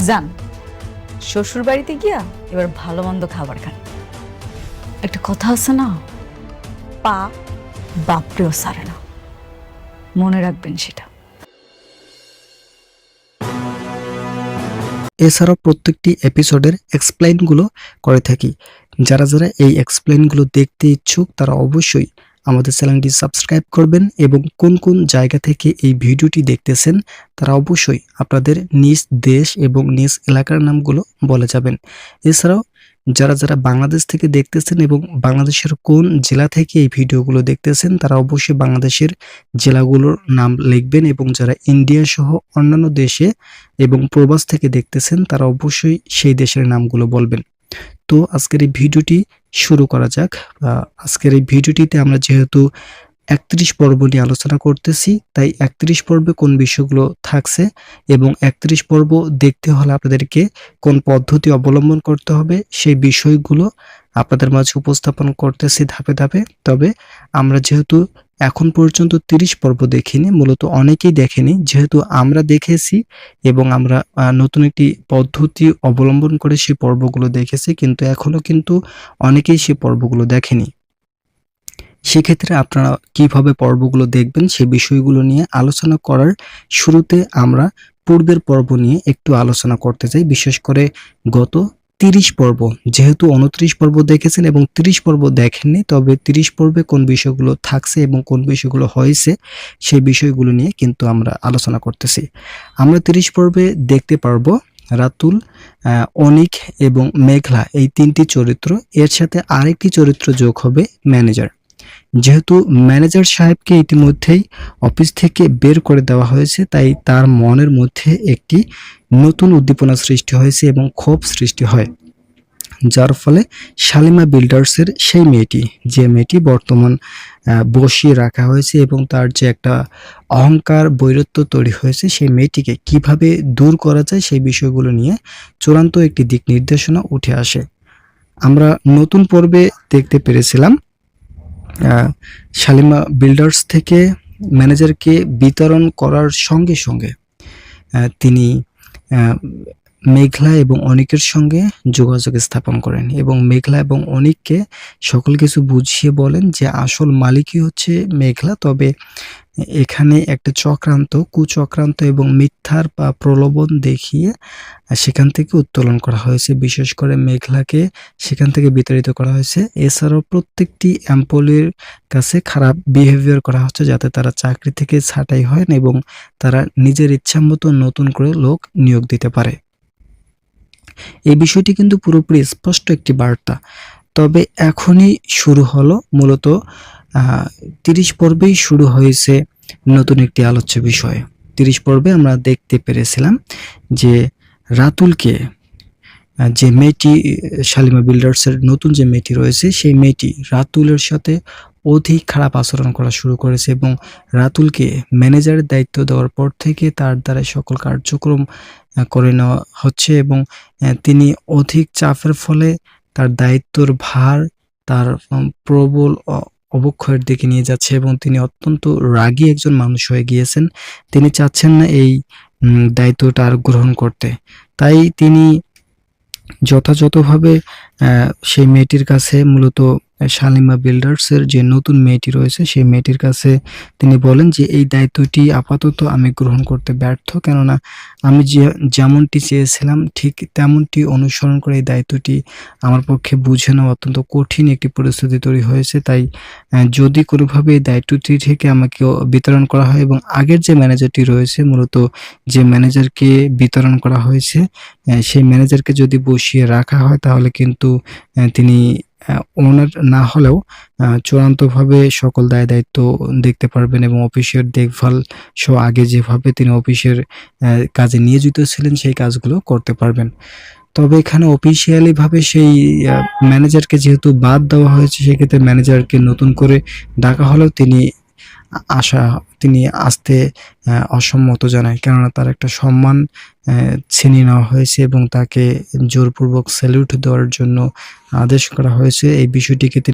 যান শ্বশুর বাড়িতে গিয়া এবার ভালো মন্দ খাবার খান। একটা কথা আছে না, পা বাপরেও সারে না, মনে রাখবেন সেটা। এছাড়াও প্রত্যেকটি এপিসোডের এক্সপ্লেইনগুলো করে থাকি। যারা যারা এই এক্সপ্লেইনগুলো দেখতে ইচ্ছুক তারা অবশ্যই আমাদের চ্যানেলটি সাবস্ক্রাইব করবেন এবং কোন কোন জায়গা থেকে এই ভিডিওটি দেখতেছেন তারা অবশ্যই আপনাদের নিজ দেশ এবং নিজ এলাকার নামগুলো বলে যাবেন। এছাড়াও যারা যারা বাংলাদেশ থেকে দেখতেছেন এবং বাংলাদেশের কোন জেলা থেকে এই ভিডিওগুলো দেখতেছেন তারা অবশ্যই বাংলাদেশের জেলাগুলোর নাম লিখবেন এবং যারা ইন্ডিয়া সহ অন্যান্য দেশে এবং প্রবাস থেকে দেখতেছেন তারা অবশ্যই সেই দেশের নামগুলো বলবেন। তো আজকের এই ভিডিওটি শুরু করা যাক। আজকের এই ভিডিওটিতে আমরা যেহেতু ৩১ পর্ব নিয়ে আলোচনা করতেছি তাই ৩১ পর্বে কোন বিষয়গুলো থাকছে এবং ৩১ পর্ব দেখতে হলে আপনাদেরকে কোন পদ্ধতি অবলম্বন করতে হবে সেই বিষয়গুলো আপনাদের মাঝে উপস্থাপন করতেছি ধাপে ধাপে। তবে আমরা যেহেতু এখন পর্যন্ত ৩০ পর্ব দেখিনি, মূলত অনেকেই দেখেনি, যেহেতু আমরা দেখেছি এবং আমরা নতুন একটি পদ্ধতি অবলম্বন করে সেই পর্বগুলো দেখেছি, কিন্তু এখনো কিন্তু অনেকেই সেই পর্বগুলো দেখেনি। সেক্ষেত্রে আপনারা কিভাবে পর্বগুলো দেখবেন সেই বিষয়গুলো নিয়ে আলোচনা করার শুরুতে আমরা পূর্বের পর্ব নিয়ে একটু আলোচনা করতে চাই। বিশেষ করে গত ৩০ পর্ব, যেহেতু ২৯ পর্ব দেখেছেন এবং ৩০ পর্ব দেখেননি, তবে ৩০ পর্বে কোন বিষয়গুলো থাকছে এবং কোন বিষয়গুলো হয়েছে সেই বিষয়গুলো নিয়ে কিন্তু আমরা আলোচনা করতেছি। আমরা ৩০ পর্বে দেখতে পারবো রাতুল, অনিক এবং মেঘলা এই তিনটি চরিত্র, এর সাথে আরেকটি চরিত্র যোগ হবে ম্যানেজার। যেহেতু ম্যানেজার সাহেবকে ইতিমধ্যেই অফিস থেকে বের করে দেওয়া হয়েছে তাই তার মনের মধ্যে একটি নতুন উদ্দীপনা সৃষ্টি হয়েছে এবং ক্ষোভ সৃষ্টি হয়, যার ফলে শালিমা বিল্ডার্সের সেই মেয়েটি, যে মেয়েটি বর্তমান বসিয়ে রাখা হয়েছে এবং তার যে একটা অহংকার বৈরত্ব তৈরি হয়েছে, সেই মেয়েটিকে কিভাবে দূর করা যায় সেই বিষয়গুলো নিয়ে চূড়ান্ত একটি দিক নির্দেশনা উঠে আসে। আমরা নতুন পর্বে দেখতে পেরেছিলাম শালিমা বিল্ডার্স থেকে ম্যানেজারকে বিতরণ করার সঙ্গে সঙ্গে তিনি মেঘলা এবং অনিকের সঙ্গে যোগাযোগ স্থাপন করেন এবং মেঘলা এবং অনিককে সকল কিছু বুঝিয়ে বলেন যে আসল মালিকই হচ্ছে মেঘলা, তবে এখানে একটা কুচক্রান্ত এবং মিথ্যার বা প্রলোভন দেখিয়ে সেখান থেকে উত্তোলন করা হয়েছে। বিশেষ করে মেঘলাকে সেখান থেকে বিতাড়িত করা হয়েছে। এছাড়াও প্রত্যেকটি এমপ্লয়ির কাছে খারাপ বিহেভিয়ার করা হচ্ছে যাতে তারা চাকরি থেকে ছাঁটাই হয় এবং তারা নিজের ইচ্ছা মতো নতুন করে লোক নিয়োগ দিতে পারে। এই বিষয়টি কিন্তু পুরোপুরি স্পষ্ট একটি বার্তা। তবে এখনই শুরু হলো, মূলত ৩০ পর্বেই শুরু হয়েছে নতুন একটি আলোচ্য বিষয়। ৩০ পর্বে আমরা দেখতে পেরেছিলাম যে রাতুলকে, যে মেয়েটি শালিমা বিল্ডার্সের নতুন যে মেয়েটি রয়েছে সেই মেয়েটি রাতুলের সাথে অধিক খারাপ আচরণ করা শুরু করেছে এবং রাতুলকে ম্যানেজারের দায়িত্ব দেওয়ার পর থেকে তার দ্বারা সকল কার্যক্রম করে নেওয়া হচ্ছে এবং তিনি অধিক চাপের ফলে তার দায়িত্বর ভার তার প্রবল অবক্ষয়ের দিকে নিয়ে যাচ্ছে এবং তিনি অত্যন্ত রাগী একজন মানুষ হয়ে গিয়েছেন। তিনি চাচ্ছেন না এই দায়িত্বটা আর গ্রহণ করতে, তাই তিনি যথাযথভাবে সেই মেয়েটির কাছে, মূলত শালিমা বিল্ডার্সের যে নতুন মেয়েটি রয়েছে সেই মেয়েটির কাছে তিনি বলেন যে এই দায়িত্বটি আপাতত আমি গ্রহণ করতে ব্যর্থ, কেননা আমি যেমনটি চেয়েছিলাম ঠিক তেমনটি অনুসরণ করে এই দায়িত্বটি আমার পক্ষে বুঝে নেওয়া অত্যন্ত কঠিন একটি পরিস্থিতি তৈরি হয়েছে। তাই যদি কোনোভাবে এই দায়িত্বটি থেকে আমাকে বিতরণ করা হয় এবং আগের যে ম্যানেজারটি রয়েছে, মূলত যে ম্যানেজারকে বিতরণ করা হয়েছে সেই ম্যানেজারকে যদি বসিয়ে রাখা হয় তাহলে কিন্তু তিনি ওনার না হলেও চূড়ান্তভাবে সকল দায়-দায়িত্ব দেখতে পারবেন এবং অফিসের দেখভাল সহ আগে যেভাবে তিনি অফিসের কাজে নিয়োজিত ছিলেন সেই কাজগুলো করতে পারবেন। তবে এখানে অফিসিয়ালি ভাবে সেই ম্যানেজারকে যেহেতু বাদ দেওয়া হয়েছে, সেক্ষেত্রে ম্যানেজারকে নতুন করে ডাকা হলেও তিনি আসতে অসম্মত জানায়, কেননা তার একটা সম্মান ছিনিয়ে নেওয়া হয়েছে এবং তাকে জোরপূর্বক স্যালুট দেওয়ার জন্য আদেশ করা হয়েছে। এই বিষয়টিকে